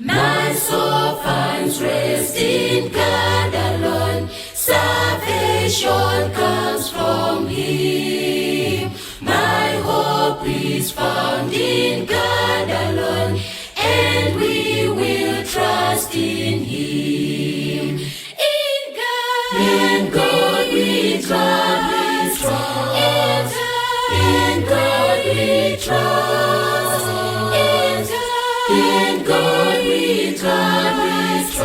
My soul finds rest in God alone. Salvation comes from Him. My hope is found in God alone, and we will trust in Him. In God we trust. In God we trust. In God we trust.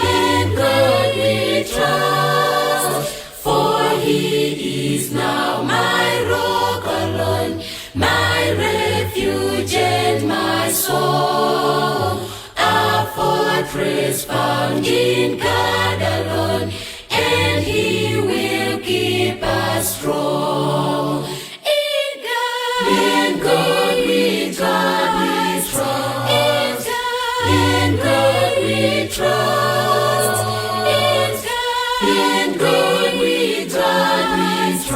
In God we trust. For He is now my rock alone, my refuge and my song, a fortress found in God alone, and He will keep us strong. In God we trust. In God we trust. In God we trust.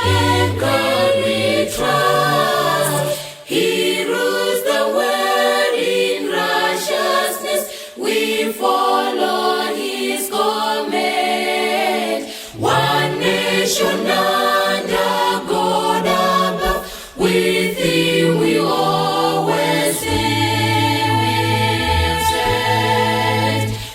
In God we trust. He rules the world in righteousness. We follow His command. One nation under God above, with Him we always stand.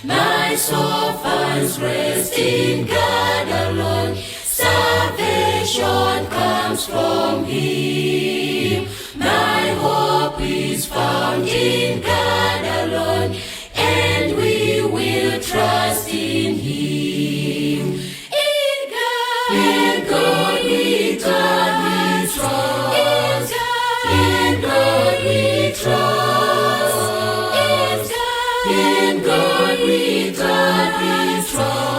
My soul finds rest in God alone. Salvation comes from Him. My hope is found in God alone, and we will trust in Him. In God we trust. In God we trust. In God we trust.